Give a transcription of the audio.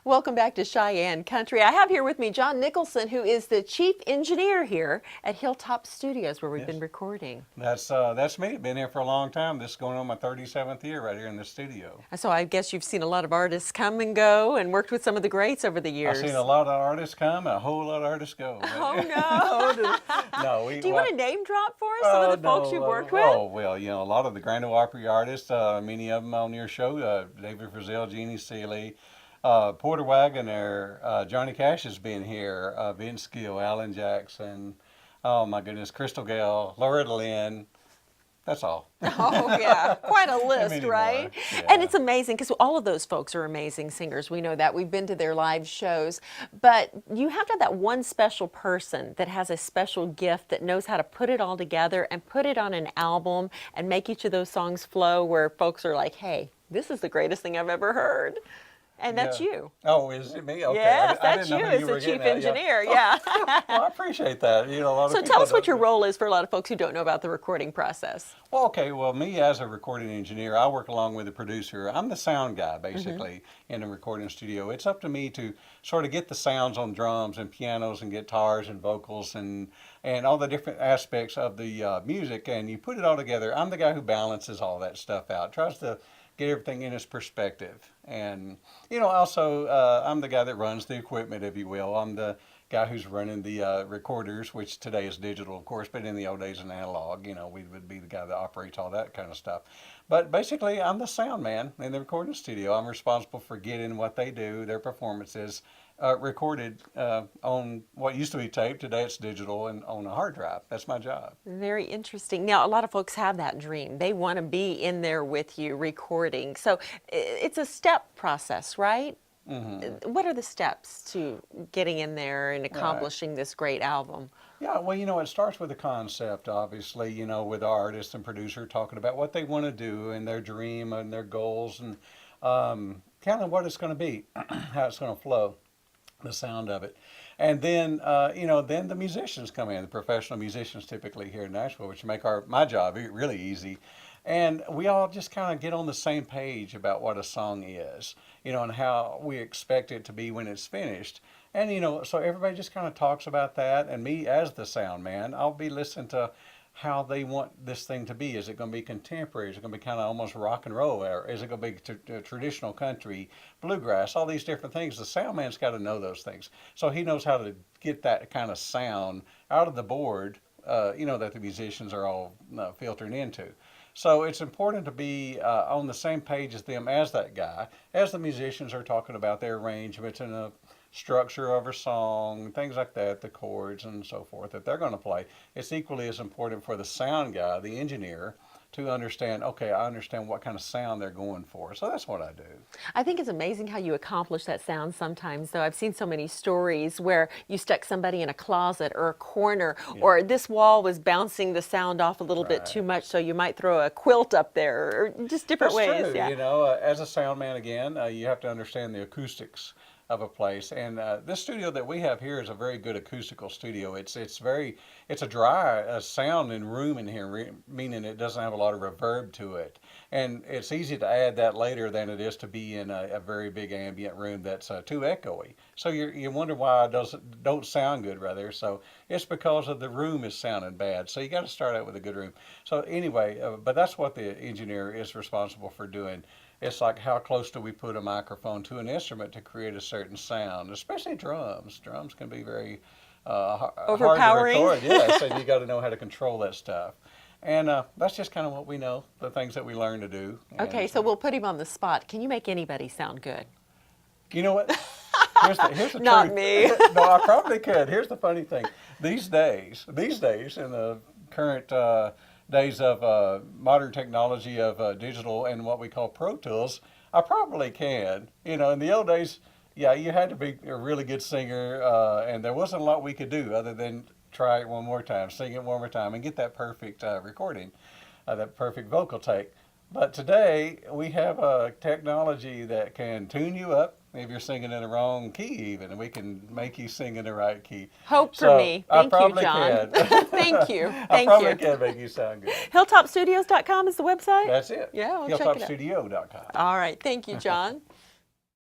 Welcome back to Cheyenne Country. I have here with me John Nicholson, who is the chief engineer here at Hilltop Studios, where we've been recording. That's me. Been here for a long time. This is going on my 37th year right here in the studio. So I guess you've seen a lot of artists come and go and worked with some of the greats over the years. I've seen a lot of artists come, a whole lot of artists go. Oh, no. No, Do you want to name drop for us some of the folks you've worked with? Oh, well, you know, a lot of the Grand Ole Opry artists, many of them on your show, David Frizzell, Jeannie Seeley, Porter Wagoner, Johnny Cash has been here, Vince Gill, Alan Jackson, oh my goodness, Crystal Gale, Loretta Lynn. That's all. Oh, yeah. Quite a list, Many right? more. Yeah. And it's amazing because all of those folks are amazing singers. We know that. We've been to their live shows. But you have to have that one special person that has a special gift that knows how to put it all together and put it on an album and make each of those songs flow where folks are like, hey, this is the greatest thing I've ever heard. And that's you. Oh, is it me? Okay. Yes, I that's didn't you know who as you the were chief getting at. engineer, yeah. Well, I appreciate that. You know, a lot of So people tell us what don't- your role is for a lot of folks who don't know about the recording process. Well, okay. Well, me as a recording engineer, I work along with the producer. I'm the sound guy, basically, in the recording studio. It's up to me to sort of get the sounds on drums and pianos and guitars and vocals and all the different aspects of the music, and you put it all together. I'm the guy who balances all that stuff out, tries to get everything in its perspective. And, you know, also, I'm the guy that runs the equipment, if you will. I'm the guy who's running the recorders, which today is digital, of course, but in the old days in analog, you know, we would be the guy that operates all that kind of stuff. But basically, I'm the sound man in the recording studio. I'm responsible for getting what they do, their performances, recorded on what used to be tape. Today it's digital and on a hard drive. That's my job. Very interesting. Now, a lot of folks have that dream. They want to be in there with you recording. So it's a step process, right? Mm-hmm. What are the steps to getting in there and accomplishing this great album? Yeah, well, you know, it starts with the concept, obviously, you know, with the artist and producer talking about what they want to do and their dream and their goals and kind of what it's going to be, how it's going to flow, the sound of it. And then, you know, then the musicians come in, the professional musicians typically here in Nashville, which make my job really easy. And we all just kind of get on the same page about what a song is, you know, and how we expect it to be when it's finished. And, you know, so everybody just kind of talks about that. And me as the sound man, I'll be listening to how they want this thing to be. Is it going to be contemporary? Is it going to be kind of almost rock and roll? Or is it going to be traditional country, bluegrass, all these different things? The sound man's got to know those things. So he knows how to get that kind of sound out of the board, you know, that the musicians are all filtering into. So it's important to be on the same page as them, as that guy, as the musicians are talking about their arrangements and the structure of a song, things like that, the chords and so forth that they're going to play. It's equally as important for the sound guy, the engineer, to understand, okay, I understand what kind of sound they're going for. So that's what I do. I think it's amazing how you accomplish that sound sometimes, though. I've seen so many stories where you stuck somebody in a closet or a corner, or this wall was bouncing the sound off a little bit too much, so you might throw a quilt up there, or just different ways. That's true. Yeah. You know, as a sound man, again, you have to understand the acoustics of a place, and this studio that we have here is a very good acoustical studio. It's a dry sound and room in here, meaning it doesn't have a lot of reverb to it, and it's easy to add that later than it is to be in a very big ambient room that's too echoey. So you wonder why it don't sound good, rather. So it's because of the room is sounding bad. So you got to start out with a good room. So anyway, but that's what the engineer is responsible for doing. It's like, how close do we put a microphone to an instrument to create a certain sound, especially drums. Drums can be very overpowering. Hard to record, yes, and you got to know how to control that stuff. And that's just kind of what we know, the things that we learn to do. Okay, so we'll put him on the spot. Can you make anybody sound good? You know what? Here's the Not truth. me. No, I probably could. Here's the funny thing. These days, in the current days of modern technology of digital and what we call Pro Tools, I probably can. You know, in the old days, yeah, you had to be a really good singer, and there wasn't a lot we could do other than try it one more time, sing it one more time, and get that perfect recording, that perfect vocal take. But today, we have a technology that can tune you up if you're singing in the wrong key even, and we can make you sing in the right key. Hope for me. Thank you, John. Can. Thank you. I probably can make you sound good. Hilltopstudios.com is the website? That's it. Yeah, I'll check it out. Hilltopstudio.com. All right. Thank you, John.